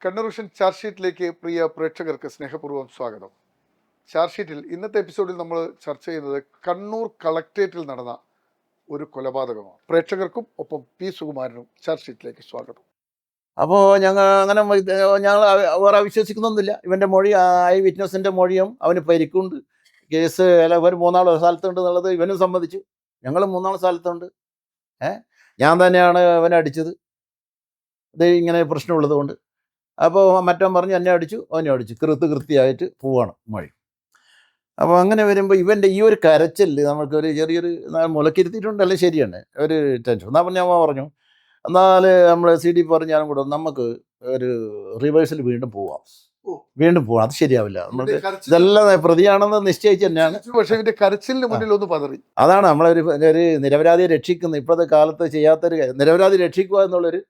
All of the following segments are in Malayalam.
കണ്ണൂർ വിഷൻ ചാർജ് ഷീറ്റിലേക്ക് പ്രിയ പ്രേക്ഷകർക്ക് സ്നേഹപൂർവ്വം സ്വാഗതം. ചാർജ് ഷീറ്റിൽ ഇന്നത്തെ എപ്പിസോഡിൽ നമ്മൾ ചർച്ച ചെയ്യുന്നത് കണ്ണൂർ കളക്ട്രേറ്റിൽ നടന്ന ഒരു കൊലപാതകമാണ്. പ്രേക്ഷകർക്കും ഒപ്പം പി സുകുമാരനും ചാർജ് ഷീറ്റിലേക്ക് സ്വാഗതം. അപ്പോൾ ഞങ്ങൾ അങ്ങനെ ഞങ്ങൾ വേറെ വിശ്വസിക്കുന്നൊന്നുമില്ല. ഇവൻ്റെ മൊഴി, ഐ വിറ്റ്നസിൻ്റെ മൊഴിയും അവന് പരിക്കുണ്ട്. കേസ് ഇവർ മൂന്നാൾ സ്ഥലത്തുണ്ട് എന്നുള്ളത് ഇവനും സമ്മതിച്ചു. ഞങ്ങൾ മൂന്നാൾ സ്ഥലത്തുണ്ട്. ഞാൻ തന്നെയാണ് അവനെ അടിച്ചത്, ഇത് ഇങ്ങനെ പ്രശ്നമുള്ളത് കൊണ്ട്. അപ്പോൾ മറ്റവൻ പറഞ്ഞു എന്നെ അടിച്ചു, അവനെ അടിച്ചു, കൃത്യമായിട്ട് പോവാണ് മൊഴി. അപ്പോൾ അങ്ങനെ വരുമ്പോൾ ഇവൻ്റെ ഈ ഒരു കരച്ചിൽ നമുക്കൊരു ചെറിയൊരു മുലക്കിരുത്തിയിട്ടുണ്ടല്ലേ, ശരിയാണ്, ഒരു ടെൻഷൻ. എന്നാൽ ഞാൻ പറഞ്ഞു എന്നാൽ നമ്മൾ CD പറഞ്ഞ് ഞാനും കൂടെ നമുക്ക് ഒരു റിവേഴ്സിൽ വീണ്ടും പോവാം, അത് ശരിയാവില്ല, നമുക്ക് ഇതെല്ലാം പ്രതിയാണെന്ന് നിശ്ചയിച്ച് തന്നെയാണ്. പക്ഷേ ഇതിന്റെ കരച്ചിലിന് മുന്നിൽ ഒന്ന് പതറി. അതാണ് നമ്മളൊരു നിരപരാധിയെ രക്ഷിക്കുന്ന, ഇപ്പോഴത്തെ കാലത്ത് ചെയ്യാത്തൊരു നിരപരാധി രക്ഷിക്കുക എന്നുള്ളൊരു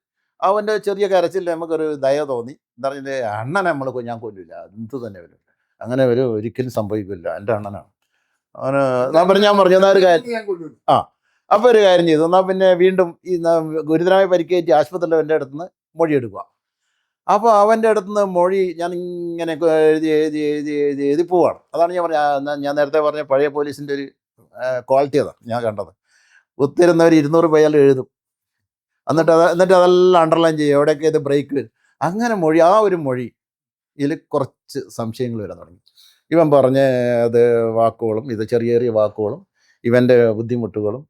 അവൻ്റെ ചെറിയ കരച്ചിൽ നമുക്കൊരു ദയ തോന്നി. എന്താ പറഞ്ഞാൽ അണ്ണനെ നമ്മൾ ഞാൻ കൊല്ലില്ല, എന്ത് തന്നെ വരും, അങ്ങനെ ഒരു ഒരിക്കലും സംഭവിക്കില്ല, എൻ്റെ അണ്ണനാണ് അവന്. ഞാൻ പറഞ്ഞു എന്നാൽ ഒരു കാര്യം, അപ്പോൾ ഒരു കാര്യം ചെയ്തു, എന്നാൽ പിന്നെ വീണ്ടും ഈ ഗുരുതരമായി പരിക്കേറ്റ് ആശുപത്രിയിൽ എൻ്റെ അടുത്ത് നിന്ന് മൊഴി എടുക്കുക. അപ്പോൾ അവൻ്റെ അടുത്ത് നിന്ന് മൊഴി ഞാൻ ഇങ്ങനെ എഴുതി പോവാണ്. അതാണ് ഞാൻ നേരത്തെ പറഞ്ഞ പഴയ പോലീസിൻ്റെ ഒരു ക്വാളിറ്റി. അതാണ് ഞാൻ കണ്ടത്. ഒത്തിരുന്നവർ 200 പേയാൽ എഴുതും, എന്നിട്ട് അതെല്ലാം അണ്ടർലൈൻ ചെയ്യും, എവിടെയൊക്കെ ഇത് ബ്രേക്ക് വരും. അങ്ങനെ മൊഴി, ആ ഒരു മൊഴി ഇതിൽ കുറച്ച് സംശയങ്ങൾ വരാൻ തുടങ്ങി. ഇവൻ പറഞ്ഞ അത് വാക്കുകളും, ഇത് ചെറിയ ചെറിയ വാക്കുകളും, ഇവൻ്റെ ബുദ്ധിമുട്ടുകളും,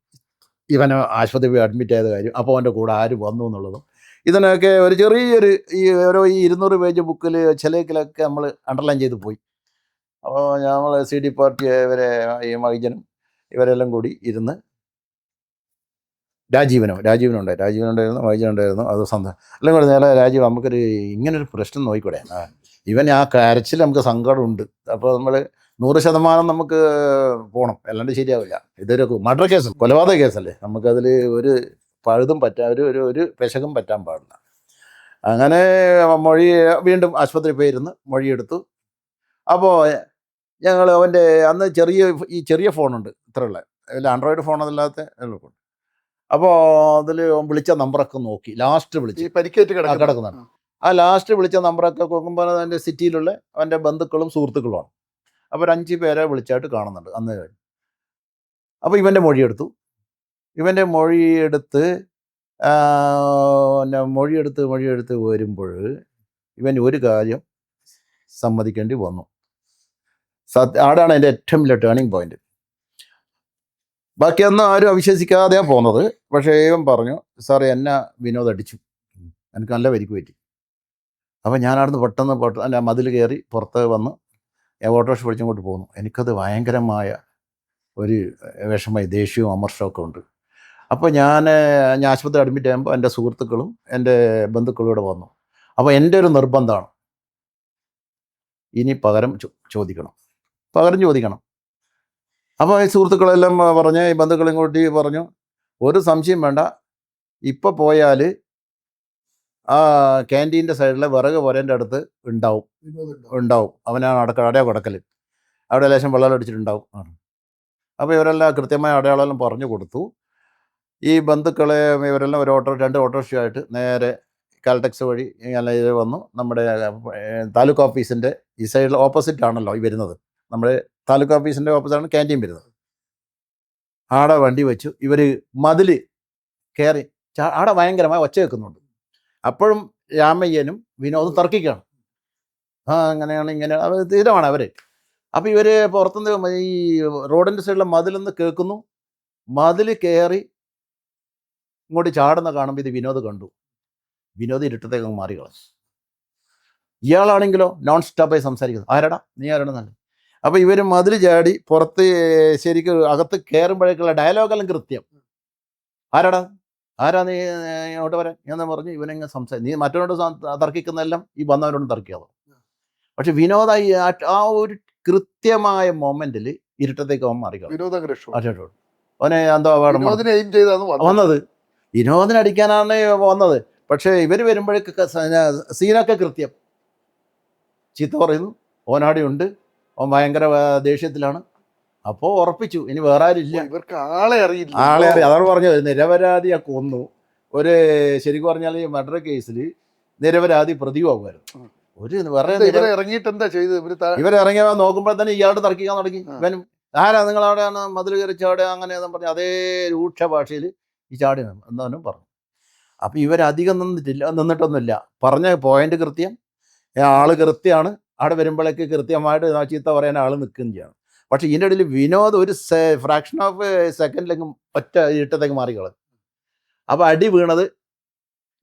ഇവനെ ആശുപത്രിയിൽ അഡ്മിറ്റ് ആയത് കാര്യം, അപ്പോൾ അവൻ്റെ കൂടെ ആര് വന്നു എന്നുള്ളതും, ഇതിനൊക്കെ ഒരു ചെറിയൊരു ഈ 200 പേജ് ബുക്കിൽ ചിലക്കിലൊക്കെ നമ്മൾ അണ്ടർലൈൻ ചെയ്ത് പോയി. അപ്പോൾ നമ്മൾ CD പാർട്ടി ഇവരെ ഈ മൈജനും ഇവരെല്ലാം കൂടി ഇരുന്ന് രാജീവനുണ്ടായിരുന്നു, മൈജനുണ്ടായിരുന്നു. അത് എല്ലാം കൂടെ നേരെ രാജീവ് നമുക്കൊരു ഇങ്ങനൊരു പ്രശ്നം നോക്കിക്കൂടെ, ഇവൻ ആ കരച്ചിൽ നമുക്ക് സങ്കടമുണ്ട്, അപ്പോൾ നമ്മൾ 100% നമുക്ക് പോകണം, അല്ലാണ്ട് ശരിയാവില്ല. ഇതൊരു മർഡർ കേസ്, കൊലപാതക കേസല്ലേ, നമുക്കതിൽ ഒരു പഴുതും ഒരു പെശകും പറ്റാൻ പാടില്ല. അങ്ങനെ മൊഴി വീണ്ടും ആശുപത്രിയിൽ പോയിരുന്ന് മൊഴിയെടുത്തു. അപ്പോൾ ഞങ്ങൾ അവൻ്റെ അന്ന് ചെറിയ ഫോണുണ്ട്, ഇത്രയുള്ള അതിൽ ആൻഡ്രോയിഡ് ഫോൺ, അതല്ലാത്ത ഫോൺ. അപ്പോൾ അതിൽ വിളിച്ച നമ്പറൊക്കെ നോക്കി, ലാസ്റ്റ് വിളിച്ച് പരിക്കേറ്റ് കിടക്കുന്നതാണ്. ആ ലാസ്റ്റ് വിളിച്ച നമ്പറൊക്കെ നോക്കുമ്പോൾ അതിൻ്റെ സിറ്റിയിലുള്ള അവൻ്റെ ബന്ധുക്കളും സുഹൃത്തുക്കളുമാണ്. അപ്പോൾ ഒരു 5 പേരെ വിളിച്ചായിട്ട് കാണുന്നുണ്ട് അന്ന് കഴിഞ്ഞ്. അപ്പോൾ ഇവൻ്റെ മൊഴിയെടുത്ത് വരുമ്പോൾ ഇവൻ ഒരു കാര്യം സമ്മതിക്കേണ്ടി വന്നു. ആടാണ് എൻ്റെ ഏറ്റവും വലിയ ടേണിംഗ് പോയിന്റ്. ബാക്കിയൊന്നും ആരും അവിശ്വസിക്കാതെയാണ് പോകുന്നത്. പക്ഷേ ഇവൻ പറഞ്ഞു, സാറേ എന്നെ വിനോദ് അടിച്ചു, എനിക്ക് നല്ല പരിക്ക് പറ്റി. അപ്പോൾ ഞാനവിടുന്ന് പെട്ടെന്ന് മതിൽ കയറി പുറത്ത് വന്ന് ഓട്ടോറിക്ഷ പിടിച്ചങ്ങോട്ട് പോകുന്നു. എനിക്കത് ഭയങ്കരമായ ഒരു വിഷമമായി, ദേഷ്യവും അമർഷമൊക്കെ ഉണ്ട്. അപ്പോൾ ഞാൻ ആശുപത്രി അഡ്മിറ്റ് ആകുമ്പോൾ എൻ്റെ സുഹൃത്തുക്കളും എൻ്റെ ബന്ധുക്കളും ഇവിടെ വന്നു. അപ്പോൾ എൻ്റെ ഒരു നിർബന്ധമാണ്, ഇനി പകരം ചോദിക്കണം. അപ്പോൾ ഈ സുഹൃത്തുക്കളെല്ലാം പറഞ്ഞ്, ഈ ബന്ധുക്കളും കൂട്ടി പറഞ്ഞു, ഒരു സംശയം വേണ്ട, ഇപ്പോൾ പോയാൽ ആ ക്യാൻറ്റീൻ്റെ സൈഡിലെ വിറക് പോരേൻ്റെ അടുത്ത് ഉണ്ടാവും. അവനാണ് അടയാ കിടക്കൽ, അവിടെ ലേശം വെള്ളം അടിച്ചിട്ടുണ്ടാവും. അപ്പോൾ ഇവരെല്ലാം കൃത്യമായ അടയാളമെല്ലാം പറഞ്ഞു കൊടുത്തു. ഈ ബന്ധുക്കളെ ഇവരെല്ലാം ഒരു 2 ഓട്ടോറിക്ഷയായിട്ട് നേരെ കാൽടെക്സ് വഴി ഇത് വന്നു. നമ്മുടെ താലൂക്ക് ഓഫീസിൻ്റെ ഈ സൈഡിൽ ഓപ്പോസിറ്റ് ആണല്ലോ ഈ വരുന്നത്, നമ്മുടെ താലൂക്ക് ഓഫീസിൻ്റെ ഓപ്പോസിറ്റാണ് ക്യാൻറ്റീൻ വരുന്നത്. ആടെ വണ്ടി വെച്ചു. ഇവർ മതിൽ കയറി ആടെ ഭയങ്കരമായി ഒച്ച വെക്കുന്നുണ്ട്. അപ്പോഴും രാമയ്യനും വിനോദും തർക്കിക്കുകയാണ്. അങ്ങനെയാണ് ഇങ്ങനെയാണ്, അവർ തീരമാണ് അവർ. അപ്പോൾ ഇവർ പുറത്തുനിന്ന് ഈ റോഡിൻ്റെ സൈഡിലെ മതിലൊന്ന് കേൾക്കുന്നു. മതിൽ കയറി ഇങ്ങോട്ട് ചാടുന്ന കാണുമ്പോൾ ഇത് വിനോദ് കണ്ടു. വിനോദ് ഇരുട്ടത്തേക്ക് മാറി കളഞ്ഞു. ഇയാളാണെങ്കിലോ നോൺ സ്റ്റോപ്പായി സംസാരിക്കുന്നു, ആരാടാ നീ ആരാണെന്നല്ല. അപ്പോൾ ഇവർ മതിൽ ചാടി പുറത്ത് ശരിക്കും അകത്ത് കയറുമ്പോഴേക്കുള്ള ഡയലോഗെല്ലാം കൃത്യം. ആരാ നീ ഇങ്ങോട്ട് വരാൻ എന്ന് പറഞ്ഞ് ഇവനെങ്ങനെ നീ മറ്റവനോട് തർക്കിക്കുന്നതെല്ലാം ഈ വന്നവനോട് തർക്കിക്കാതെ. പക്ഷെ വിനോദായി ആ ഒരു കൃത്യമായ മൊമെന്റിൽ ഇരുട്ടത്തേക്ക് അവൻ മാറി അവനെ എന്തോ വന്നത്, വിനോദിനടിക്കാനാണ് വന്നത്. പക്ഷേ ഇവർ വരുമ്പോഴേക്ക് സീനൊക്കെ കൃത്യം. ചീത്ത പറയുന്നു, ഓനാടിയുണ്ട്, അവൻ ഭയങ്കര ദേഷ്യത്തിലാണ്. അപ്പോൾ ഉറപ്പിച്ചു ഇനി വേറെ ആരും ഇല്ല, ഇവർക്ക് ആളെ അറിയില്ല. അതാണ് പറഞ്ഞത്, നിരപരാധിയെ കൊന്നു. ശരിക്കും പറഞ്ഞാൽ ഈ മർഡർ കേസിൽ നിരപരാധി പ്രതിയുമാകുമായിരുന്നു. ഒരു വേറെ ഇവരെ ഇറങ്ങിയിട്ട് എന്താ ചെയ്തത്? ഇവരിറങ്ങിയ നോക്കുമ്പോൾ തന്നെ ഇയാളുടെ തർക്കിക്കാൻ തുടങ്ങി. ഇവനും ആരാ നിങ്ങളവിടെയാണ് മതിൽ കയറി ചാടുക അങ്ങനെയെന്ന് പറഞ്ഞ് അതേ രൂക്ഷ ഭാഷയിൽ ഈ ചാടി എന്നവനും പറഞ്ഞു. അപ്പം ഇവരധികം നിന്നിട്ടൊന്നുമില്ല. പറഞ്ഞ പോയിന്റ് കൃത്യം, ആള് കൃത്യമാണ്. അവിടെ വരുമ്പോഴേക്ക് കൃത്യമായിട്ട് ചീത്ത പറയാൻ ആൾ നിൽക്കുകയും ചെയ്യണം. പക്ഷെ ഇതിൻ്റെ ഇടയിൽ വിനോദ് ഒരു ഫ്രാക്ഷൻ ഓഫ് സെക്കൻഡിലേക്കും ഒറ്റ ഇട്ടത്തേക്ക് മാറിക്കളഞ്ഞു. അപ്പോൾ അടി വീണത്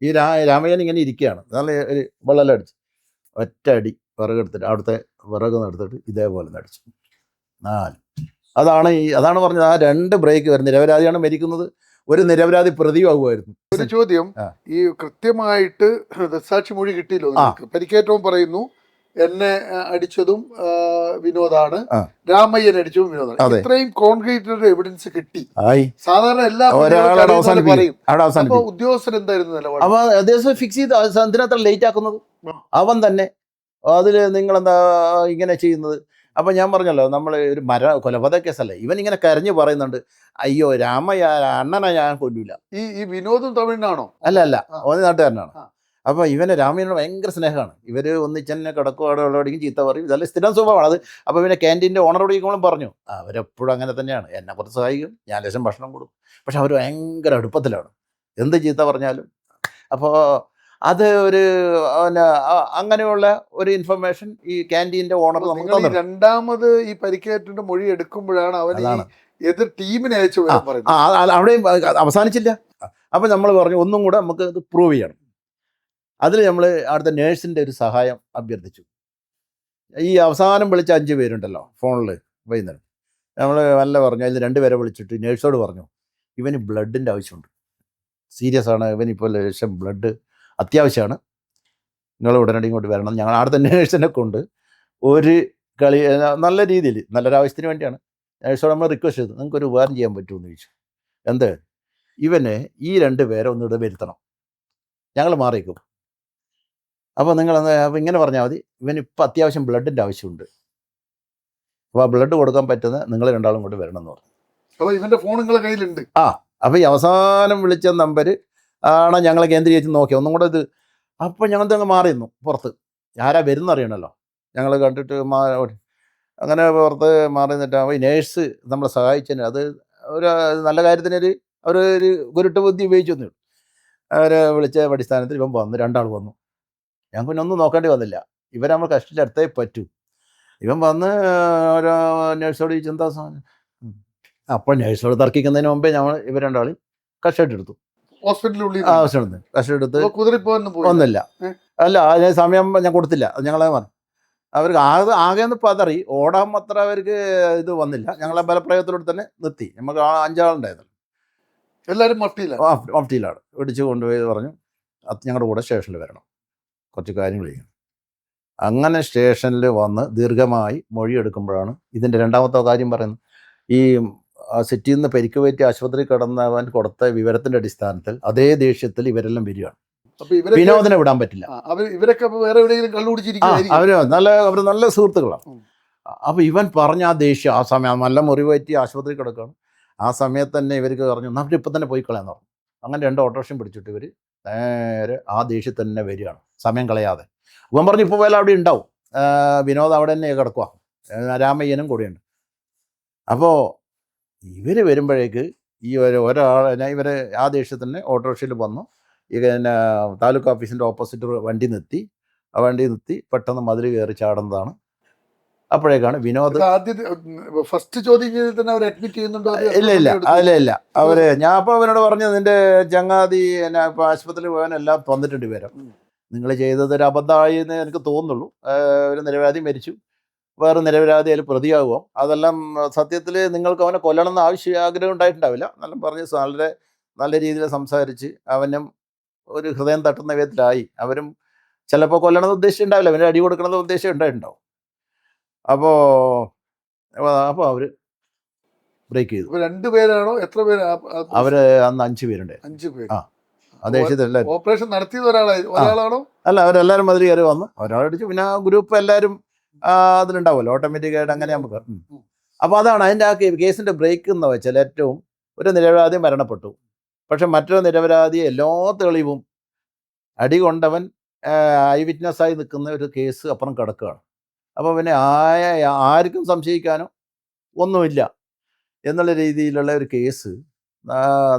ഈ രാമയ്യൻ ഇങ്ങനെ ഇരിക്കുകയാണ്, നല്ല ഒരു വെള്ളം അടിച്ച് ഒറ്റ അടി വിറകെടുത്തിട്ട് അവിടുത്തെ വിറക് എടുത്തിട്ട് ഇതേപോലെ നടിച്ചു. അതാണ് പറഞ്ഞത്. ആ 2 ബ്രേക്ക് വരും. നിരപരാധിയാണ് മരിക്കുന്നത്, ഒരു നിരപരാധി പ്രതിയാകുമായിരുന്നു. ഒരു ചോദ്യം, ഈ കൃത്യമായിട്ട് ദൃക്സാക്ഷി മൊഴി കിട്ടിയല്ലോ നിങ്ങൾക്ക്? പരിക്കേറ്റവും പറയുന്നു എന്നെ അടിച്ചതും വിനോദാണ്, രാമയ്യൻ അടിച്ചതും വിനോദാണ്. ഇത്രയും കോൺക്രീറ്റഡ് എവിഡൻസ് കിട്ടി. സാധാരണ എല്ലാ പറയും. ഉദ്യോഗസ്ഥൻ എന്തായിരുന്നു നിലപാട്? അവ അദ്ദേഹം ഫിക്സ് ചെയ്ത് എന്തിനത്ര ലേറ്റ് ആക്കുന്നത്? അവൻ തന്നെ അതിൽ നിങ്ങളെന്താ ഇങ്ങനെ ചെയ്യുന്നത്? അപ്പം ഞാൻ പറഞ്ഞല്ലോ, നമ്മൾ ഒരു കൊലപാതക കേസല്ലേ. ഇവൻ ഇങ്ങനെ കരഞ്ഞു പറയുന്നുണ്ട്, അയ്യോ രാമയ്യ അണ്ണനെ ഞാൻ കൊല്ലൂല. ഈ വിനോദം തമിഴിനാണോ? അല്ല ഓന് നാട്ടുകാരനാണ്. അപ്പോൾ ഇവനെ രാമയ്യനോട് ഭയങ്കര സ്നേഹമാണ്. ഇവർ ഒന്നിച്ചെന്നെ കിടക്കുവാടോടിക്കും ചീത്ത പറയും. ഇതെല്ലാം സ്ഥിരം സ്വഭാവമാണ് അത്. അപ്പോൾ പിന്നെ ക്യാൻറ്റീൻ്റെ ഓണറോട് ചോദിക്കുമ്പോഴും പറഞ്ഞു, അവരെപ്പോഴും അങ്ങനെ തന്നെയാണ്, എന്നെ കുറച്ച് സഹായിക്കും, ഞാൻ ലേശം ഭക്ഷണം കൊടുക്കും. പക്ഷെ അവർ ഭയങ്കര അടുപ്പത്തിലാണ്, എന്ത് ചീത്ത പറഞ്ഞാലും. അപ്പോൾ അത് ഒരു അങ്ങനെയുള്ള ഒരു ഇൻഫർമേഷൻ ഈ ക്യാൻറ്റീൻ്റെ ഓണർ നമുക്ക് രണ്ടാമത് ഈ പരിക്കേറ്റിന്റെ മൊഴി എടുക്കുമ്പോഴാണ് അവൻ എതിർ ടീമിനെ അയച്ചു അവിടെയും അവസാനിച്ചില്ല. അപ്പം നമ്മൾ പറഞ്ഞു ഒന്നും കൂടെ നമുക്ക് ഇത് പ്രൂവ് ചെയ്യണം. അതിൽ നമ്മൾ അവിടുത്തെ നേഴ്സിൻ്റെ ഒരു സഹായം അഭ്യർത്ഥിച്ചു. ഈ അവസാനം വിളിച്ച 5 പേരുണ്ടല്ലോ ഫോണിൽ വൈകുന്നേരം, നമ്മൾ നല്ല പറഞ്ഞു. അതിൽ 2 പേരെ വിളിച്ചിട്ട് നേഴ്സോട് പറഞ്ഞു, ഇവന് ബ്ലഡിൻ്റെ ആവശ്യമുണ്ട്, സീരിയസ് ആണ്, ഇവനിപ്പോൾ ലേശം ബ്ലഡ് അത്യാവശ്യമാണ്, നിങ്ങൾ ഉടനടി ഇങ്ങോട്ട് വരണം. ഞങ്ങൾ അവിടുത്തെ നേഴ്സിനെ കൊണ്ട് ഒരു കളി നല്ല രീതിയിൽ നല്ലൊരാവശ്യത്തിന് വേണ്ടിയാണ് നേഴ്സോട് നമ്മൾ റിക്വസ്റ്റ് ചെയ്തു, നിങ്ങൾക്കൊരു ഉപകാരം ചെയ്യാൻ പറ്റുമെന്ന് ചോദിച്ചു. എന്ത്? ഇവനെ ഈ 2 പേരെ ഒന്നിവിടെ വരുത്തണം, ഞങ്ങൾ മാറിയേക്കും. അപ്പോൾ നിങ്ങൾ അപ്പോൾ ഇങ്ങനെ പറഞ്ഞാൽ മതി, ഇവനിപ്പോൾ അത്യാവശ്യം ബ്ലഡിൻ്റെ ആവശ്യമുണ്ട്, അപ്പോൾ ആ ബ്ലഡ് കൊടുക്കാൻ പറ്റുന്ന നിങ്ങൾ 2 ആളും കൂടി വരണം എന്ന് പറഞ്ഞു. അപ്പോൾ ഇവൻ്റെ ഫോൺ നിങ്ങളുടെ കയ്യിലുണ്ട്? അപ്പോൾ ഈ അവസാനം വിളിച്ച നമ്പർ ആണ് ഞങ്ങളെ കേന്ദ്രീകരിച്ച് നോക്കി ഒന്നും കൂടെ ഇത്. അപ്പോൾ ഞങ്ങൾ അങ്ങ് മാറി നിന്നു പുറത്ത്, ആരാ വരുന്ന അറിയണമല്ലോ. ഞങ്ങൾ കണ്ടിട്ട് അങ്ങനെ പുറത്ത് മാറി നിന്നിട്ട് ഈ നേഴ്സ് നമ്മളെ സഹായിച്ചതിന് അത് ഒരു നല്ല കാര്യത്തിനൊരു ഒരു ഗുരുട്ട് ബുദ്ധി ഉപയോഗിച്ചൊന്നും. അവരെ വിളിച്ച അടിസ്ഥാനത്തിൽ ഇവൻ വന്നു, 2 ആൾ വന്നു. ഞങ്ങൾക്ക് പിന്നെ ഒന്നും നോക്കേണ്ടി വന്നില്ല, ഇവരെ നമ്മൾ കഷ്ടിച്ചെടുത്തേ പറ്റൂ. ഇവൻ വന്ന് ഒരു നേഴ്സോട് ചോദിച്ചു എന്താ സാധനം. അപ്പോൾ നേഴ്സോട് തർക്കിക്കുന്നതിന് മുമ്പേ ഞങ്ങൾ ഇവർ 2 ആളും കസ്റ്റഡിയെടുത്തു. കസ്റ്റഡിയെടുത്ത് ഒന്നുമില്ല. അല്ല അതിന് സമയം ഞാൻ കൊടുത്തില്ല, ഞങ്ങളെ പറഞ്ഞു. അവർക്ക് ആകെ ഒന്ന് പതറി ഓടാൻ അത്ര അവർക്ക് ഇത് വന്നില്ല. ഞങ്ങളെ ബലപ്രയോഗത്തിലൂടെ തന്നെ നിർത്തി. നമുക്ക് 5 ആളുണ്ടായിരുന്നു. എല്ലാവരും മഫ്റ്റിയിലാണ് ഇടിച്ച് കൊണ്ടുപോയി പറഞ്ഞു, ഞങ്ങളുടെ കൂടെ സ്റ്റേഷനിൽ വരണം, കുറച്ച് കാര്യങ്ങൾ ചെയ്യണം. അങ്ങനെ സ്റ്റേഷനിൽ വന്ന് ദീർഘമായി മൊഴിയെടുക്കുമ്പോഴാണ് ഇതിൻ്റെ 2ാമത്തെ കാര്യം പറയുന്നത്. ഈ സിറ്റിയിൽ നിന്ന് പരിക്ക് പറ്റി ആശുപത്രി കിടന്നവൻ കൊടുത്ത വിവരത്തിൻ്റെ അടിസ്ഥാനത്തിൽ അതേ ദേഷ്യത്തിൽ ഇവരെല്ലാം വരികയാണ്. വിനോദിനെ വിടാൻ പറ്റില്ല. അവർ നല്ല സുഹൃത്തുക്കളാണ്. അപ്പോൾ ഇവൻ പറഞ്ഞ ആ ദേഷ്യം, ആ സമയം നല്ല മുറിവ് പറ്റി ആശുപത്രി കിടക്കുകയാണ്. ആ സമയത്ത് തന്നെ ഇവർക്ക് പറഞ്ഞു നമ്മൾ ഇപ്പം തന്നെ പോയി കളയാന്ന് പറഞ്ഞു. അങ്ങനെ 2 ഓട്ടോറിക്ഷയും പിടിച്ചിട്ട് ഇവർ നേരെ ആ ദേഷ്യത്തിൽ തന്നെ വരികയാണ്, സമയം കളയാതെ. ഇവൻ പറഞ്ഞു ഇപ്പോൾ പോയാലും അവിടെ ഉണ്ടാവും, വിനോദ് അവിടെ തന്നെ കിടക്കുക, രാമയ്യനും കൂടെയുണ്ട്. അപ്പോൾ ഇവർ വരുമ്പോഴേക്ക് ഈ ഇവരെ ആ ദേഷ്യത്തിൽ തന്നെ ഓട്ടോറിക്ഷയിൽ വന്നു. ഈ താലൂക്ക് ഓഫീസിൻ്റെ ഓപ്പോസിറ്റ് വണ്ടി നിർത്തി. ആ വണ്ടി നിർത്തി പെട്ടെന്ന് മതിൽ കയറി ചാടുന്നതാണ്. അപ്പോഴേക്കാണ് വിനോദ് ഫസ്റ്റ് ചോദ്യം ചെയ്തിൽ തന്നെ അവർ അഡ്മിറ്റ് ചെയ്യുന്നുണ്ടോ? ഇല്ല അവർ ഞാൻ അപ്പോൾ അവനോട് പറഞ്ഞു, നിൻ്റെ ചങ്ങാതി ഇപ്പോൾ ആശുപത്രിയിൽ പോകാനെല്ലാം തന്നിട്ടുണ്ട് വിവരം, നിങ്ങൾ ചെയ്തത് ഒരു അബദ്ധമായി എന്ന് എനിക്ക് തോന്നുന്നുള്ളൂ. ഒരു നിരപരാധി മരിച്ചു, വേറെ നിരപരാധി അതിൽ പ്രതിയാകുമോ, അതെല്ലാം സത്യത്തിൽ നിങ്ങൾക്ക് അവനെ കൊല്ലണം എന്ന് ആഗ്രഹം ഉണ്ടായിട്ടുണ്ടാവില്ല. എന്നെല്ലാം പറഞ്ഞ് വളരെ നല്ല രീതിയിൽ സംസാരിച്ച് അവനും ഒരു ഹൃദയം തട്ടുന്ന വിധത്തിലായി. അവരും ചിലപ്പോൾ കൊല്ലണമെന്ന് ഉദ്ദേശിച്ചിട്ടുണ്ടാവില്ല, അവന് അടി കൊടുക്കണമെന്ന് ഉദ്ദേശം ഉണ്ടായിട്ടുണ്ടാവും. അപ്പോൾ അവർ ബ്രേക്ക് ചെയ്തു. 2 പേരാണോ എത്ര പേര്? അവർ അന്ന് 5 പേരുണ്ട്. 5 പേര്. ദേശത്ത് ഓപ്പറേഷൻ നടത്തിയത് ഒരാളാണോ? അല്ല, അവരെല്ലാവരും മതിൽ കയറി വന്നു, ഒരാളടിച്ചു. പിന്നെ ആ ഗ്രൂപ്പ് എല്ലാവരും അതിലുണ്ടാവുമല്ലോ ഓട്ടോമാറ്റിക്കായിട്ട്, അങ്ങനെ നമുക്ക്. അപ്പോൾ അതാണ് അതിൻ്റെ ആ കേസിൻ്റെ ബ്രേക്ക് എന്ന് വെച്ചാൽ ഏറ്റവും ഒരു നിരപരാധി മരണപ്പെട്ടു, പക്ഷെ മറ്റൊരു നിരപരാധി എല്ലാ തെളിവും അടി കൊണ്ടവൻ ഐ വിറ്റ്നസ്സായി നിൽക്കുന്ന ഒരു കേസ് അപ്പുറം കിടക്കുകയാണ്. അപ്പോൾ പിന്നെ ആർക്കും സംശയിക്കാനോ ഒന്നുമില്ല എന്നുള്ള രീതിയിലുള്ള ഒരു കേസ്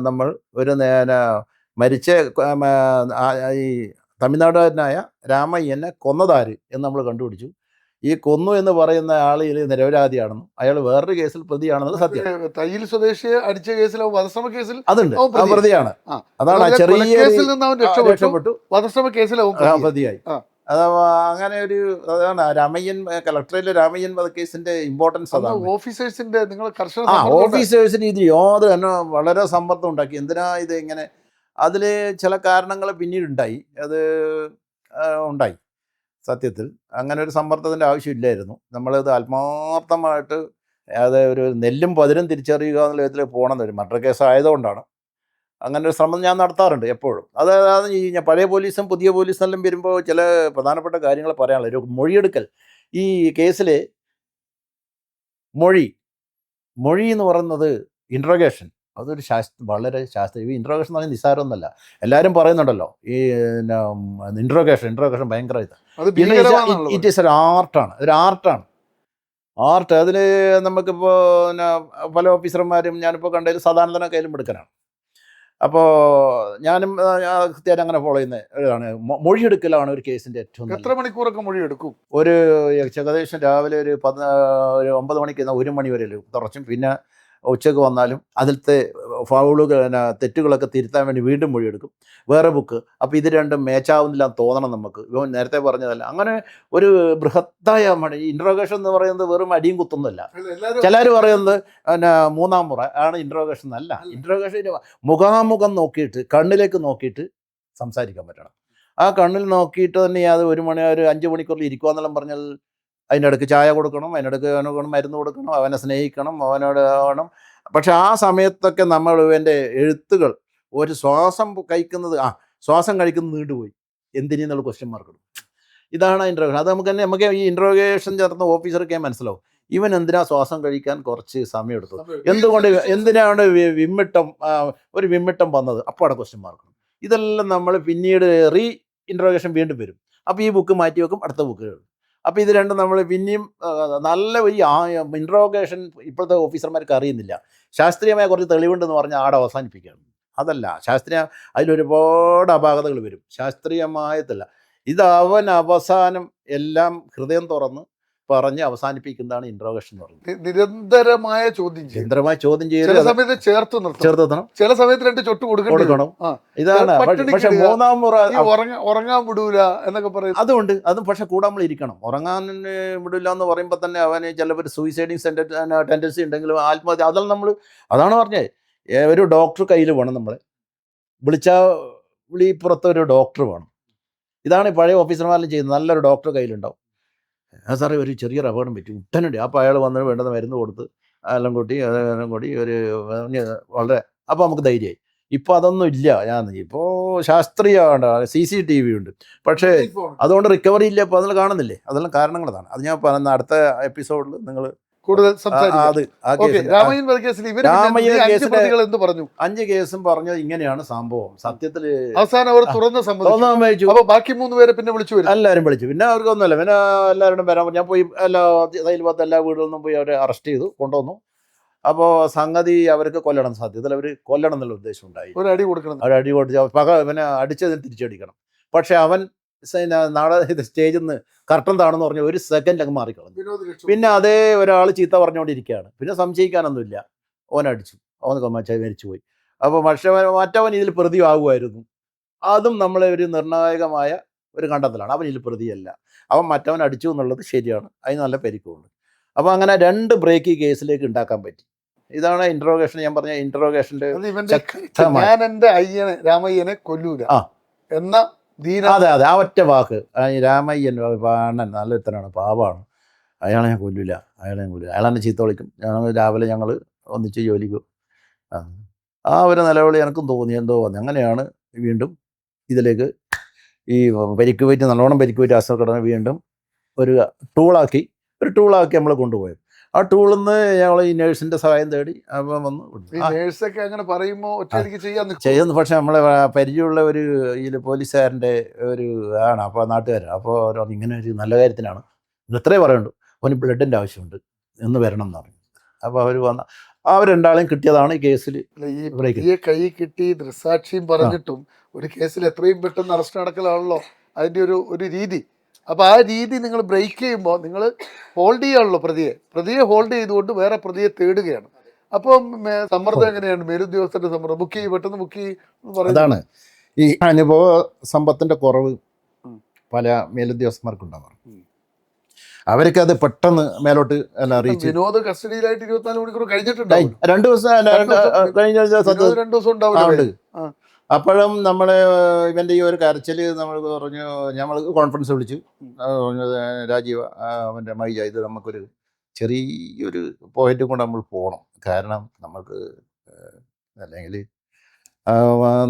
നമ്മൾ ഒരു മരിച്ച ഈ തമിഴ്നാടുകാരനായ രാമയ്യനെ കൊന്നതാര് എന്ന് നമ്മൾ കണ്ടുപിടിച്ചു. ഈ കൊന്നു എന്ന് പറയുന്ന ആൾ നിരപരാധിയാണെന്നും അയാൾ വേറൊരു കേസിൽ പ്രതിയാണെന്നത് സത്യം. തയ്യിൽ സ്വദേശിയെ അടിച്ച കേസിൽ വധശ്രമ കേസിൽ അതുണ്ട്, ആ പ്രതിയാണ്. അതാണ് ആ ചെറിയ കേസിൽ നിന്ന് അവൻ രക്ഷപ്പെട്ടു, വധശ്രമ കേസിൽ പ്രതിയായി. അത് അങ്ങനെ ഒരു അതാണ് രാമയ്യൻ കളക്ടറേറ്റിലെ രാമയ്യൻ വധക്കേസിന്റെ ഇമ്പോർട്ടൻസ്. അതാണ് ഓഫീസേഴ്സിന്റെ നിങ്ങൾ കർശന ഓഫീസേഴ്സിന് ഇത് യാതൊരു തന്നെ വളരെ സമ്മർദ്ദം ഉണ്ടാക്കി. എന്തിനാ ഇത് ഇങ്ങനെ? അതിൽ ചില കാരണങ്ങൾ പിന്നീട് ഉണ്ടായി. അത് ഉണ്ടായി. സത്യത്തിൽ അങ്ങനെ ഒരു സമ്മർദ്ദത്തിൻ്റെ ആവശ്യമില്ലായിരുന്നു. നമ്മളത് ആത്മാർത്ഥമായിട്ട് അത് ഒരു നെല്ലും പതിരും തിരിച്ചറിയുക എന്നുള്ള വിധത്തിൽ പോകണം. ഒരു മർഡർ കേസ് ആയതുകൊണ്ടാണ് അങ്ങനെ ഒരു ശ്രമം ഞാൻ നടത്താറുണ്ട് എപ്പോഴും. അതായത് ഈ പഴയ പോലീസും പുതിയ പോലീസും എല്ലാം വരുമ്പോൾ ചില പ്രധാനപ്പെട്ട കാര്യങ്ങൾ പറയാനുള്ളത്. ഒരു മൊഴിയെടുക്കൽ ഈ കേസിൽ മൊഴി എന്ന് പറയുന്നത് ഇൻട്രോഗേഷൻ, അതൊരു വളരെ ശാസ്ത്രീയ. ഇൻട്രോഗേഷൻ എന്ന് പറഞ്ഞാൽ നിസ്സാരമൊന്നുമല്ല. എല്ലാവരും പറയുന്നുണ്ടല്ലോ ഈ ഇൻട്രോഗേഷൻ ഭയങ്കര ഇറ്റ് ഈസ് ഒരു ആർട്ടാണ്. ആർട്ട്. അതിൽ നമുക്കിപ്പോൾ പല ഓഫീസർമാരും ഞാനിപ്പോൾ കണ്ടതിൽ സദാനന്ദന കയ്യിലും എടുക്കാനാണ്. അപ്പോൾ ഞാനും കൃത്യമായിട്ട് അങ്ങനെ ഫോളോ ചെയ്യുന്ന ഇതാണ്. മൊഴിയെടുക്കലാണ് ഒരു കേസിൻ്റെ ഏറ്റവും. എത്ര മണിക്കൂറൊക്കെ മൊഴിയെടുക്കും? ഒരു ഏകദേശം രാവിലെ ഒരു 9 മണിക്ക് 1 മണി വരെ തുറച്ചും, പിന്നെ ഉച്ചയ്ക്ക് വന്നാലും അതിലത്തെ തെറ്റുകളൊക്കെ തിരുത്താൻ വേണ്ടി വീണ്ടും മൊഴിയെടുക്കും. വേറെ ബുക്ക്. അപ്പോൾ ഇത് രണ്ടും മേച്ചാവുന്നില്ല തോന്നണം നമുക്ക്. ഇവൻ നേരത്തെ പറഞ്ഞതല്ല. അങ്ങനെ ഒരു ബൃഹത്തായ ഇൻട്രോഗേഷൻ എന്ന് പറയുന്നത് വെറും അടിയും കുത്തൊന്നുമല്ല. ചിലർ പറയുന്നത് 3-ാം മുറ ആണ് ഇൻട്രോഗേഷൻ. അല്ല, ഇൻട്രോഗേഷൻ മുഖാമുഖം നോക്കിയിട്ട് കണ്ണിലേക്ക് നോക്കിയിട്ട് സംസാരിക്കാൻ പറ്റണം. ആ കണ്ണിൽ നോക്കിയിട്ട് തന്നെ അത് 1 മണി 5 മണിക്കൂറിൽ ഇരിക്കുക എന്നെല്ലാം പറഞ്ഞാൽ അതിൻ്റെ ഇടയ്ക്ക് ചായ കൊടുക്കണം, അതിനിടയ്ക്ക് മരുന്ന് കൊടുക്കണം, അവനെ സ്നേഹിക്കണം, അവനോട് ആവണം. പക്ഷെ ആ സമയത്തൊക്കെ നമ്മൾ ഇവൻ്റെ എഴുത്തുകൾ ഒരു ശ്വാസം കഴിക്കുന്നത് നീണ്ടുപോയി എന്തിനെന്നുള്ള ക്വസ്റ്റ്യൻ മാർക്ക് ഇടും. ഇതാണ് ഇൻട്രോഗേഷൻ. അത് നമുക്ക് ഈ ഇൻട്രോഗേഷൻ ചേർന്ന ഓഫീസർക്ക് മനസ്സിലാവും ഇവൻ എന്തിനാ ശ്വാസം കഴിക്കാൻ കുറച്ച് സമയം എടുത്തത്, എന്തിനാണ് വിമ്മിട്ടം വന്നത്, അപ്പോൾ അവിടെ ക്വസ്റ്റ്യൻ മാർക്ക്. ഇതെല്ലാം നമ്മൾ പിന്നീട് ഇൻട്രോഗേഷൻ വീണ്ടും വരും. അപ്പോൾ ഈ ബുക്ക് മാറ്റി വെക്കും, അടുത്ത ബുക്ക്. അപ്പോൾ ഇത് രണ്ടും നമ്മൾ പിന്നെയും നല്ല ഒരു ഇൻട്രോഗേഷൻ ഇപ്പോഴത്തെ ഓഫീസർമാർക്ക് അറിയുന്നില്ല. ശാസ്ത്രീയമായ കുറച്ച് തെളിവുണ്ടെന്ന് പറഞ്ഞാൽ ആടെ അവസാനിപ്പിക്കുകയാണ്. അതല്ല ശാസ്ത്രീയ, അതിലൊരുപാട് അപാകതകൾ വരും. ശാസ്ത്രീയമായതല്ല ഇത്. അവൻ അവസാനം എല്ലാം ഹൃദയം തുറന്ന് പറഞ്ഞ് അവസാനിപ്പിക്കുന്നതാണ് ഇൻട്രോഗേഷൻ എന്ന് പറയുന്നത്. നിരന്തരമായ ചോദ്യം ചെയ്ത് ചില സമയത്ത് ചേർത്ത് നിർത്തണം, ചില സമയത്ത് 2 ചൊട്ട് കൊടുക്കണം. ഇതാണ്. പക്ഷെ 3-ാം മുറ ഉറങ്ങാൻ വിടൂല എന്നൊക്കെ പറയും. അതും പക്ഷെ കൂടെ നമ്മൾ ഇരിക്കണം. ഉറങ്ങാൻ വിടില്ല എന്ന് പറയുമ്പോൾ തന്നെ അവന് ചിലപ്പോൾ സൂയിസൈഡിങ് ടെൻഡൻസി ഉണ്ടെങ്കിലും ആത്മഹത്യ, അതാണ് പറഞ്ഞത്. ഒരു ഡോക്ടർ കയ്യിൽ വേണം. നമ്മളെ വിളിപ്പുറത്ത് ഒരു ഡോക്ടർ വേണം. ഇതാണ് പഴയ ഓഫീസർമാരെല്ലാം ചെയ്യുന്നത്. നല്ലൊരു ഡോക്ടർ കയ്യിലുണ്ടാവും. സാറേ ഒരു ചെറിയൊരു അപകടം പറ്റി ഉടനടി. അപ്പോൾ അയാൾ വന്ന് വേണ്ടത് മരുന്ന് കൊടുത്ത് എല്ലാം കൂട്ടി ഒരു വളരെ, അപ്പോൾ നമുക്ക് ധൈര്യമായി. ഇപ്പോൾ അതൊന്നും ഇല്ല. ഇപ്പോൾ ശാസ്ത്രീയമാണ്, CCTV ഉണ്ട്. പക്ഷേ അതുകൊണ്ട് റിക്കവറി ഇല്ല. ഇപ്പോൾ അതെല്ലാം കാണുന്നില്ലേ? അതെല്ലാം കാരണങ്ങളതാണ്. അത് ഞാൻ പറയുന്ന അടുത്ത എപ്പിസോഡിൽ നിങ്ങൾ കൂടുതൽ രാമയ്യൻ കേസിൽ 5 കേസും പറഞ്ഞു. ഇങ്ങനെയാണ് സംഭവം. സത്യത്തിൽ അവസാനം അവർ തുറന്നു. ബാക്കി 3 പേരെ പിന്നെ എല്ലാവരും വിളിച്ചു. പിന്നെ അവർക്കൊന്നുമല്ല, പിന്നെ എല്ലാവരും വരാൻ. ഞാൻ പോയി എല്ലാ വീടുകളിൽ നിന്നും പോയി അവരെ അറസ്റ്റ് ചെയ്തു കൊണ്ടുവന്നു. അപ്പോൾ സംഗതി അവർക്ക് കൊല്ലണം. സത്യത്തിൽ അവർ കൊല്ലണം എന്നുള്ള ഉദ്ദേശം ഉണ്ടായി. ഒരു അടി കൊടുക്കണം. പിന്നെ അടിച്ചതിന് തിരിച്ചടിക്കണം. പക്ഷെ അവൻ നാളെ സ്റ്റേജിൽ നിന്ന് കർട്ടൻ താണെന്ന് പറഞ്ഞ 1 സെക്കൻഡ് അങ്ങ് മാറിക്കളഞ്ഞു. പിന്നെ അതേ ഒരാൾ ചീത്ത പറഞ്ഞുകൊണ്ടിരിക്കുകയാണ്. പിന്നെ സംശയിക്കാനൊന്നുമില്ല. ഓനടിച്ചു, അവൻ മരിച്ചുപോയി. അപ്പോൾ മറ്റവൻ ഇതിൽ പ്രതിയാകുമായിരുന്നു. അതും നമ്മളെ ഒരു നിർണായകമായ ഒരു കണ്ടെത്തലാണ്. അവൻ ഇതിൽ പ്രതിയല്ല, അവൻ മറ്റവൻ അടിച്ചു എന്നുള്ളത് ശരിയാണ്. അതിന് നല്ല പരിക്കുണ്ട്. അപ്പോൾ അങ്ങനെ 2 ബ്രേക്ക് ഈ കേസിലേക്ക് ഉണ്ടാക്കാൻ പറ്റി. ഇതാണ് ഇൻട്രോഗേഷൻ. ഞാൻ പറഞ്ഞ ഇൻട്രോഗേഷൻ്റെ ഞാൻ എൻ്റെ രാമയ്യനെ കൊല്ലൂല എന്ന അതെ ആ ഒറ്റ വാക്ക്. രാമയ്യൻ പാണൻ നല്ലൊരുത്തനാണ്, പാവമാണ്, അയാളെ ഞാൻ കൊല്ലില്ല. അയാളെന്നെ ചീത്ത വിളിക്കും. രാവിലെ ഞങ്ങൾ ഒന്നിച്ച് ജോലിക്കും. ആ ഒരു നിലവിളി എനിക്കും തോന്നി, എന്തോ തോന്നി. അങ്ങനെയാണ് വീണ്ടും ഇതിലേക്ക് ഈ നല്ലോണം പരിക്കുപറ്റി അസുഖഘടന വീണ്ടും ഒരു ടൂളാക്കി നമ്മൾ കൊണ്ടുപോയത്. ആ ടൂളിൽ നിന്ന് ഞങ്ങൾ ഈ നേഴ്സിൻ്റെ സഹായം തേടി അപ്പം വന്ന് ഈ നേഴ്സൊക്കെ അങ്ങനെ പറയുമ്പോൾ ഒറ്റയടിക്ക് ചെയ്യാൻ നിൽക്കും. ചെയ്യുന്നു. പക്ഷെ നമ്മളെ പരിചയമുള്ള ഒരു ഇതിൽ പോലീസുകാരൻ്റെ ഒരു ആണ്, അപ്പോൾ നാട്ടുകാരൻ. അപ്പോൾ അവർ ഇങ്ങനെ ഒരു നല്ല കാര്യത്തിനാണ്, ഇത്രേ പറയുള്ളൂ, അവന് ബ്ലഡിൻ്റെ ആവശ്യമുണ്ട് എന്ന് വരണം എന്ന് പറഞ്ഞു. അപ്പോൾ അവർ വന്ന അവർ രണ്ടാളെയും കിട്ടിയതാണ് ഈ കേസിൽ. ഈ കൈ കിട്ടി ദൃസാക്ഷിയും പറഞ്ഞിട്ടും ഒരു കേസിൽ എത്രയും പെട്ടെന്ന് അറസ്റ്റ് നടക്കലാണല്ലോ അതിൻ്റെ ഒരു രീതി. അപ്പോൾ ആ രീതി നിങ്ങൾ ബ്രേക്ക് ചെയ്യുമ്പോൾ നിങ്ങൾ ഹോൾഡ് ചെയ്യാണല്ലോ പ്രതിയെ ഹോൾഡ് ചെയ്തുകൊണ്ട് വേറെ പ്രതിയെ തേടുകയാണ്. അപ്പം സമ്മർദ്ദം എങ്ങനെയാണ്? മേലുദ്യോഗസ്ഥന്റെ സമ്മർദ്ദം പെട്ടെന്ന് ബുക്ക് ചെയ്യും. അതാണ് ഈ അനുഭവ സമ്പത്തിന്റെ കുറവ് പല മേലുദ്യോഗസ്ഥന്മാർക്കുണ്ടാവാറ്. അവർക്ക് അത് പെട്ടെന്ന് മേലോട്ട് റീച്ച്. വിനോദ് കസ്റ്റഡിയിലായിട്ട് 24 മണിക്കൂർ കഴിഞ്ഞിട്ടുണ്ടാവും. 2 ദിവസം കഴിഞ്ഞ 2 ദിവസം ഉണ്ടാവും. അപ്പോഴും നമ്മൾ ഇവൻ്റെ ഈ ഒരു കരച്ചിൽ നമ്മൾ പറഞ്ഞു, നമ്മൾ കോൺഫറൻസ് വിളിച്ചു. രാജീവ് അവൻ്റെ മൈജ, ഇത് നമുക്കൊരു ചെറിയൊരു പോയിന്റ് കൊണ്ട് നമ്മൾ പോകണം. കാരണം നമുക്ക് അല്ലെങ്കിൽ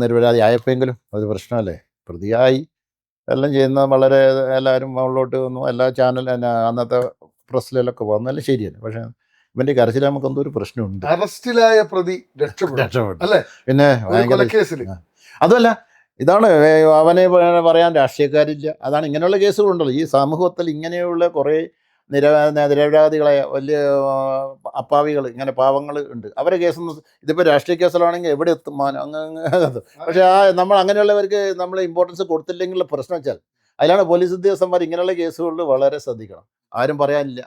നിരപരാധി ആയപ്പോഴെങ്കിലും ഒരു പ്രശ്നമല്ലേ, പ്രതിയായി എല്ലാം ചെയ്യുന്ന വളരെ എല്ലാവരും മുകളിലോട്ട് വന്നു, എല്ലാ ചാനൽ അന്നത്തെ പ്രസ്സിലൊക്കെ വന്നാലും ശരിയല്ല. പക്ഷേ ഇവൻ്റെ കരച്ചിൽ നമുക്ക് എന്തോ ഒരു പ്രശ്നമുണ്ട്. അറസ്റ്റിലായ പ്രതി രക്ഷപ്പെട്ടു അല്ലേ? പിന്നെ ഭയങ്കര അതുമല്ല, ഇതാണ് അവനെ പറയാൻ രാഷ്ട്രീയക്കാരില്ല. അതാണ് ഇങ്ങനെയുള്ള കേസുകളുണ്ടല്ലോ ഈ സമൂഹത്തിൽ. ഇങ്ങനെയുള്ള കുറേ നിരപരാധികളായ വലിയ അപ്പാവികൾ, ഇങ്ങനെ പാവങ്ങൾ ഉണ്ട്. അവരെ കേസൊന്നും ഇതിപ്പോൾ രാഷ്ട്രീയ കേസുകളാണെങ്കിൽ എവിടെ എത്തും അങ്ങ്. പക്ഷേ നമ്മൾ അങ്ങനെയുള്ളവർക്ക് നമ്മൾ ഇമ്പോർട്ടൻസ് കൊടുത്തില്ലെങ്കിലുള്ള പ്രശ്നം വെച്ചാൽ അതിലാണ് പോലീസ് ഉദ്യോഗസ്ഥന്മാർ ഇങ്ങനെയുള്ള കേസുകളിൽ വളരെ ശ്രദ്ധിക്കണം. ആരും പറയാനില്ല,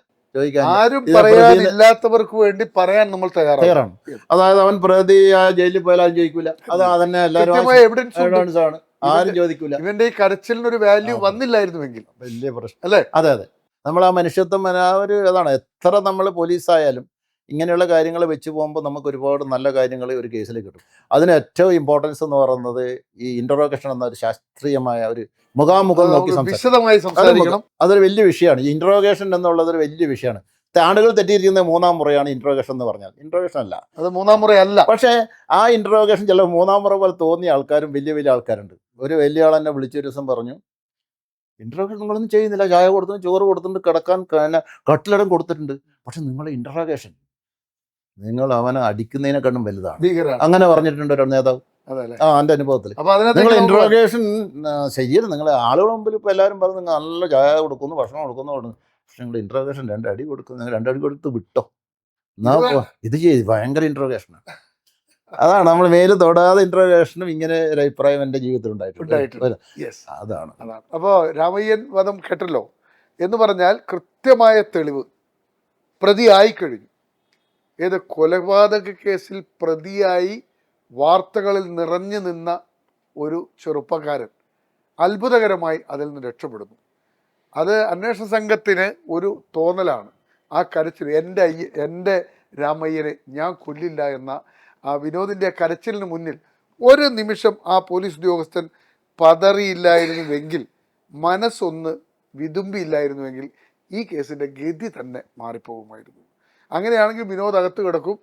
ആരും പറയാനില്ലാത്തവർക്ക് വേണ്ടി പറയാൻ നമ്മൾ തയ്യാറാണ്. അതായത് അവൻ പ്രതി ജയിലിൽ പോയാലും ചോദിക്കൂല, അത് അതന്നെ എല്ലാവരും എവിഡൻസ് ആണ്, ആരും ചോദിക്കൂല. ഇവന്റെ ഈ കരച്ചിലിനൊരു വാല്യൂ വന്നില്ലായിരുന്നുവെങ്കിൽ വലിയ പ്രശ്നം അല്ലേ? അതെ. നമ്മൾ ആ മനുഷ്യത്വം അതാണ്. എത്ര നമ്മൾ പോലീസായാലും ഇങ്ങനെയുള്ള കാര്യങ്ങൾ വെച്ച് പോകുമ്പോൾ നമുക്ക് ഒരുപാട് നല്ല കാര്യങ്ങൾ ഒരു കേസിൽ കിട്ടും. അതിന് ഏറ്റവും ഇമ്പോർട്ടൻസ് എന്ന് പറയുന്നത് ഈ ഇൻട്രോഗേഷൻ എന്ന ഒരു ശാസ്ത്രീയമായ ഒരു മുഖാമുഖം നോക്കി സംസാരിക്കണം. അതൊരു വലിയ വിഷയമാണ്. ഈ ഇൻട്രോഗേഷൻ എന്നുള്ളത് ഒരു വലിയ വിഷയമാണ്. ആളുകൾ തെറ്റിയിരിക്കുന്നത് 3-ാം മുറയാണ് ഇൻട്രോഗേഷൻ എന്ന് പറഞ്ഞാൽ. ഇൻട്രോഗേഷൻ അല്ല, അത് 3-ാം മുറയല്ല. പക്ഷേ ആ ഇൻട്രോഗേഷൻ ചില 3-ാം മുറ പോലെ തോന്നിയ ആൾക്കാരും വലിയ ആൾക്കാരുണ്ട്. ഒരു വലിയ ആൾ എന്നെ വിളിച്ചൊരു ദിവസം പറഞ്ഞു, ഇൻട്രോഗേഷൻ നിങ്ങളൊന്നും ചെയ്യുന്നില്ല, ചായ കൊടുത്തിട്ടുണ്ട്, ചോറ് കൊടുത്തിട്ടുണ്ട്, കിടക്കാൻ കട്ടിലിടം കൊടുത്തിട്ടുണ്ട്, പക്ഷെ നിങ്ങളുടെ ഇൻട്രോഗേഷൻ നിങ്ങൾ അവനെ അടിക്കുന്നതിനെക്കാളും വലുതാണ്. അങ്ങനെ പറഞ്ഞിട്ടുണ്ട് ഒരു നേതാവ്. എൻ്റെ അനുഭവത്തിൽ നിങ്ങൾ ഇൻട്രോഗേഷൻ ശരിയല്ല. നിങ്ങൾ ആളുകളുടെ മുമ്പിൽ ഇപ്പോൾ എല്ലാവരും പറഞ്ഞു നിങ്ങൾ നല്ല ചായ കൊടുക്കുന്നു, ഭക്ഷണം കൊടുക്കുന്നു, പക്ഷെ നിങ്ങൾ ഇൻട്രോഗേഷൻ 2 അടി കൊടുക്കുന്നു, നിങ്ങൾ 2 അടി കൊടുത്ത് വിട്ടോ എന്നാ ഇത് ചെയ്ത് ഭയങ്കര ഇൻട്രോഗേഷനാണ്. അതാണ് നമ്മൾ മേല് തൊടാതെ ഇൻട്രോഗേഷനും ഇങ്ങനെ ഒരു അഭിപ്രായം എൻ്റെ ജീവിതത്തിൽ ഉണ്ടായിട്ടുണ്ട്. അതാണ്. അപ്പോൾ രാമയ്യൻ വധം കേട്ടല്ലോ എന്ന് പറഞ്ഞാൽ കൃത്യമായ തെളിവ് പ്രതിയായി കഴിഞ്ഞു. ഏത് കൊലപാതക കേസിൽ പ്രതിയായി വാർത്തകളിൽ നിറഞ്ഞു നിന്ന ഒരു ചെറുപ്പക്കാരൻ അത്ഭുതകരമായി അതിൽ നിന്ന് രക്ഷപ്പെടുന്നു. അത് അന്വേഷണ സംഘത്തിന് ഒരു തോന്നലാണ്. ആ കരച്ചിൽ, എൻ്റെ രാമയ്യനെ ഞാൻ കൊല്ലില്ല എന്ന ആ വിനോദിൻ്റെ കരച്ചിലിന് മുന്നിൽ ഒരു നിമിഷം ആ പോലീസ് ഉദ്യോഗസ്ഥൻ പതറിയില്ലായിരുന്നുവെങ്കിൽ, മനസ്സൊന്ന് വിതുമ്പിയില്ലായിരുന്നുവെങ്കിൽ ഈ കേസിൻ്റെ ഗതി തന്നെ മാറിപ്പോകുമായിരുന്നു. അങ്ങനെയാണെങ്കിൽ വിനോദ് അകത്ത് കിടക്കും.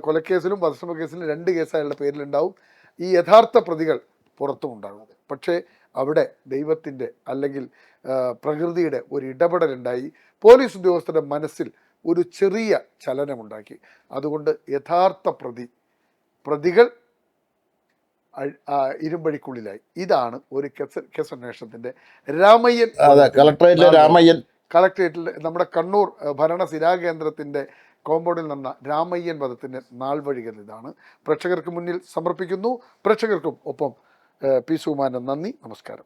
കൊലക്കേസിലും വധശ്രമ കേസിലും 2 കേസ് അയാളുടെ പേരിലുണ്ടാവും. ഈ യഥാർത്ഥ പ്രതികൾ പുറത്തും ഉണ്ടാകും. പക്ഷേ അവിടെ ദൈവത്തിൻ്റെ അല്ലെങ്കിൽ പ്രകൃതിയുടെ ഒരു ഇടപെടലുണ്ടായി. പോലീസ് ഉദ്യോഗസ്ഥരുടെ മനസ്സിൽ ഒരു ചെറിയ ചലനമുണ്ടാക്കി. അതുകൊണ്ട് യഥാർത്ഥ പ്രതികൾ ഇരുമ്പഴിക്കുള്ളിലായി. ഇതാണ് ഒരു കേസ് അന്വേഷണത്തിൻ്റെ രാമയ്യൻ. കളക്ടറേറ്റിൽ നമ്മുടെ കണ്ണൂർ ഭരണ സ്ഥിരാകേന്ദ്രത്തിൻ്റെ കോമ്പൗണ്ടിൽ നടന്ന രാമയ്യൻ വധത്തിൻ്റെ നാൾവഴികൾ ഇതാണ് പ്രേക്ഷകർക്ക് മുന്നിൽ സമർപ്പിക്കുന്നു. പ്രേക്ഷകർക്കും ഒപ്പം പി സുകുമാരൻ നന്ദി, നമസ്കാരം.